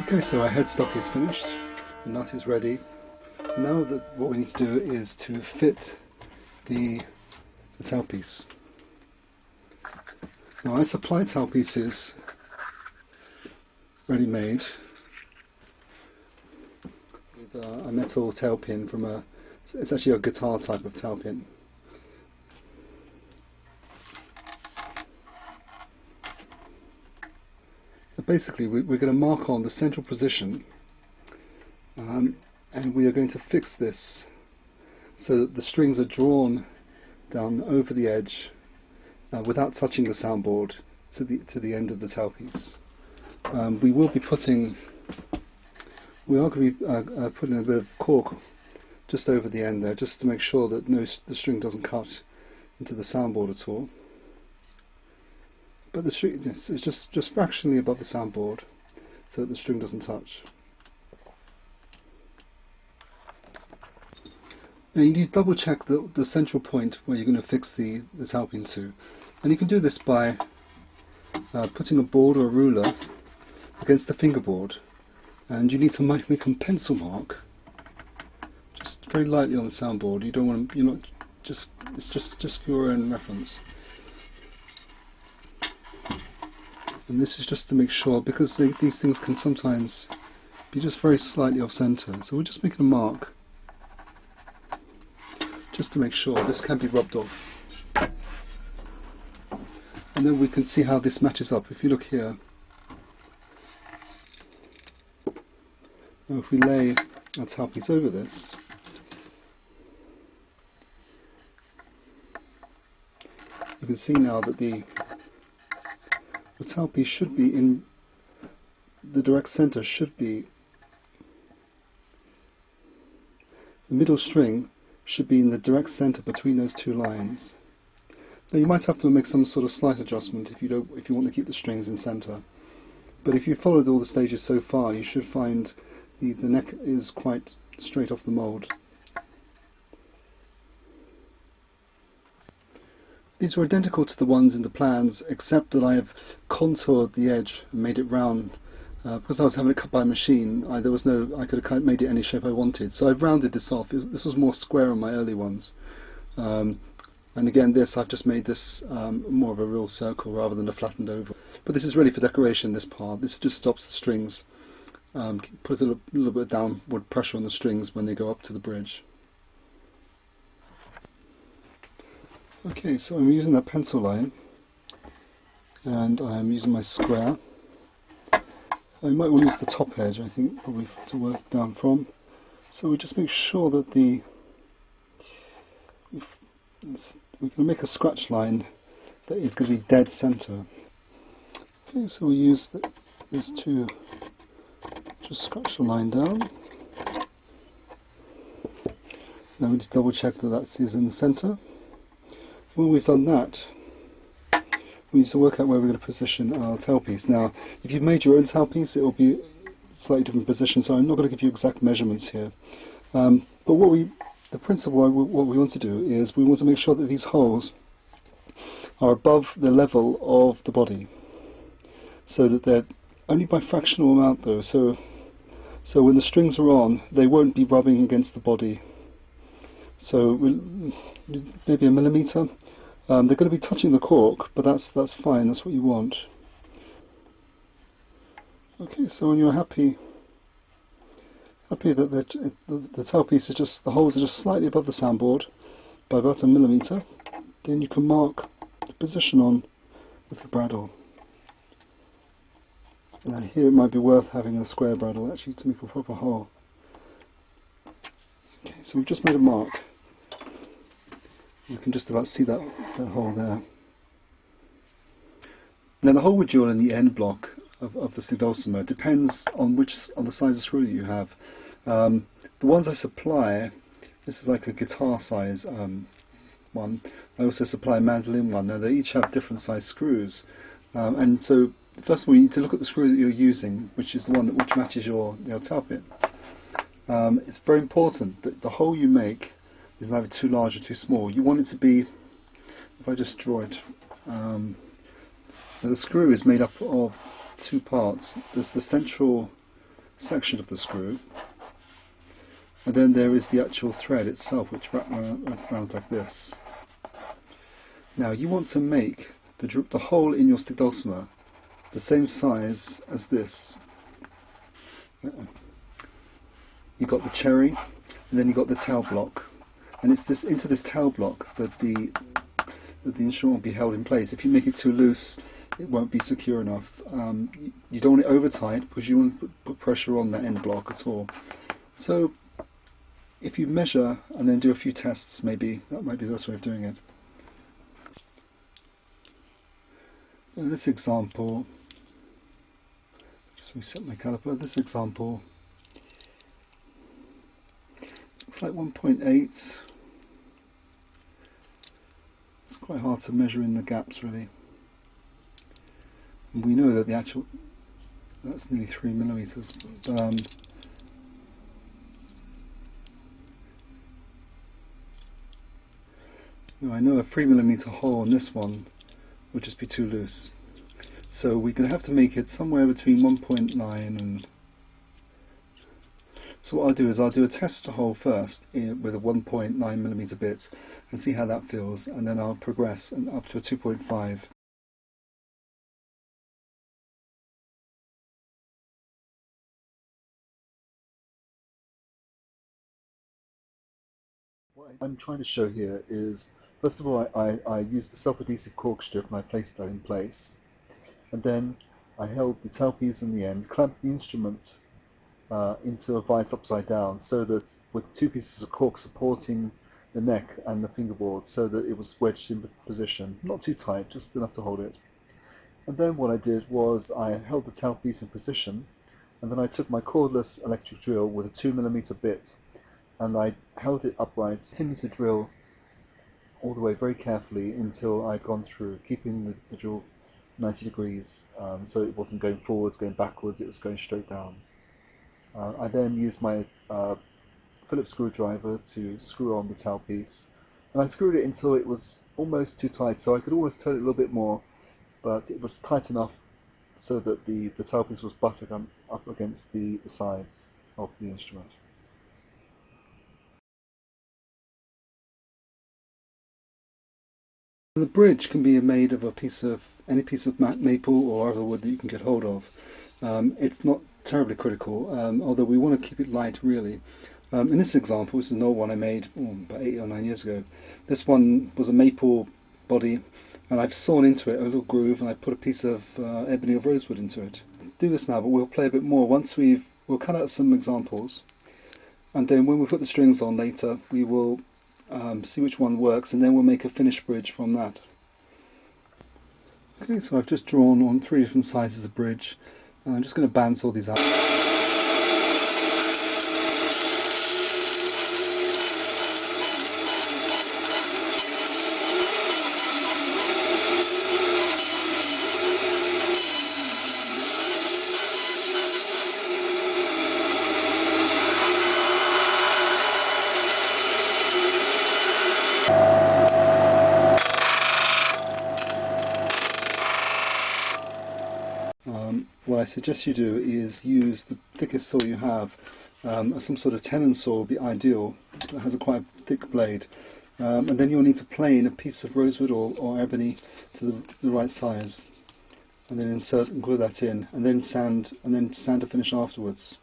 Okay, so our headstock is finished, the nut is ready. Now what we need to do is to fit the tailpiece. Now I supply tailpieces ready-made with a metal tailpin from it's actually a guitar type of tailpin. Basically we're going to mark on the central position and we are going to fix this so that the strings are drawn down over the edge without touching the soundboard to the end of the tailpiece. We are going to be putting a bit of cork just over the end there, just to make sure that the string doesn't cut into the soundboard at all. But the string is just fractionally above the soundboard, so that the string doesn't touch. Now you need to double check the central point where you're going to fix the tailpin to, and you can do this by putting a board or a ruler against the fingerboard, and you need to make a pencil mark just very lightly on the soundboard. You don't want to, it's just for your own reference. And this is just to make sure, because these things can sometimes be just very slightly off center. So we're just making a mark just to make sure. This can be rubbed off. And then we can see how this matches up. If you look here, now if we lay our tailpiece over this, you can see now that the tailpiece should be in the direct center, the middle string should be in the direct center between those two lines. Now you might have to make some sort of slight adjustment if you want to keep the strings in center. But if you followed all the stages so far, you should find the neck is quite straight off the mold. These are identical to the ones in the plans, except that I have contoured the edge and made it round. Because I was having it cut by machine, I could have made it any shape I wanted. So I've rounded this off. This was more square on my early ones. And again, I've just made this more of a real circle rather than a flattened oval. But this is really for decoration, this part. This just stops the strings, puts a little bit of downward pressure on the strings when they go up to the bridge. Okay, so I'm using that pencil line, and I'm using my square. I might want to use the top edge, I think, probably to work down from. So we just make sure that we're going to make a scratch line that is going to be dead center. Okay, so we use this to just scratch the line down. Now we need to double check that is in the center. When we've done that, we need to work out where we're going to position our tailpiece. Now, if you've made your own tailpiece, it will be slightly different position, so I'm not going to give you exact measurements here. But the principle, what we want to do is we want to make sure that these holes are above the level of the body, so that they're only by fractional amount though. So when the strings are on, they won't be rubbing against the body. So maybe a millimetre. They're going to be touching the cork, but that's fine. That's what you want. Okay, so when you're happy that the tailpiece is the holes are just slightly above the soundboard by about a millimetre, then you can mark the position on with the bradawl. Now here it might be worth having a square bradawl actually to make a proper hole. Okay, so we've just made a mark. You can just about see that hole there. Now the hole jewel in the end block of the Stick Dulcimer depends on the size of screw that you have. The ones I supply, this is like a guitar size one. I also supply a mandolin one. Now they each have different size screws, and so first of all you need to look at the screw that you're using, which is the one which matches your tailpiece. It's very important that the hole you make is neither too large or too small. You want it to be, if I just draw it, so the screw is made up of two parts. There's the central section of the screw, and then there is the actual thread itself, which wraps around like this. Now you want to make the hole in your stick dulcimer the same size as this. You've got the cherry, and then you've got the tail block, and it's this into this tail block that the instrument will be held in place. If you make it too loose, it won't be secure enough. You don't want it over tight because you want to put pressure on that end block at all. So if you measure and then do a few tests, maybe that might be the best way of doing it. In this example, just reset my caliper. This example looks like 1.8. It's quite hard to measure in the gaps, really. And we know that that's nearly 3 millimeters. But, I know a 3 millimeter hole in this one would just be too loose. So we're going to have to make it somewhere between 1.9 and... So what I'll do is I'll do a test hole first with a 1.9 millimeter bit and see how that feels, and then I'll progress and up to a 2.5. What I'm trying to show here is, first of all, I used the self-adhesive cork strip and I placed that in place, and then I held the tailpiece in the end, clamped the instrument into a vise upside down, so that with 2 pieces of cork supporting the neck and the fingerboard, so that it was wedged in position, not too tight, just enough to hold it. And then what I did was I held the tailpiece in position, and then I took my cordless electric drill with a 2 millimeter bit, and I held it upright, continued to drill all the way very carefully until I'd gone through, keeping the drill 90 degrees, so it wasn't going forwards, going backwards, it was going straight down. I then used my Phillips screwdriver to screw on the tailpiece, and I screwed it until it was almost too tight, so I could always turn it a little bit more, but it was tight enough so that the tailpiece was buttock up against the sides of the instrument. The bridge can be made of any piece of maple or other wood that you can get hold of. It's not terribly critical, although we want to keep it light, really. In this example, this is an old one I made about 8 or 9 years ago. This one was a maple body, and I've sawn into it a little groove, and I put a piece of ebony or rosewood into it. Do this now, but we'll play a bit more. We'll cut out some examples, and then when we put the strings on later, we will see which one works, and then we'll make a finished bridge from that. Okay, so I've just drawn on 3 different sizes of bridge, and I'm just going to bandsaw these out. What I suggest you do is use the thickest saw you have. Some sort of tenon saw would be ideal, that has a quite thick blade. And then you'll need to plane a piece of rosewood or ebony to the right size, and then insert and glue that in, and then sand to finish afterwards.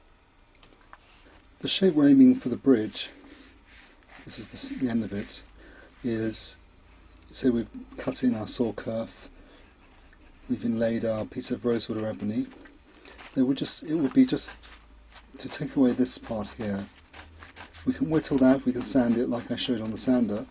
The shape we're aiming for the bridge, this is the end of it, is, say we've cut in our saw kerf, we've inlaid our piece of rosewood or ebony. It would be just to take away this part here. We can whittle that, we can sand it like I showed on the sander,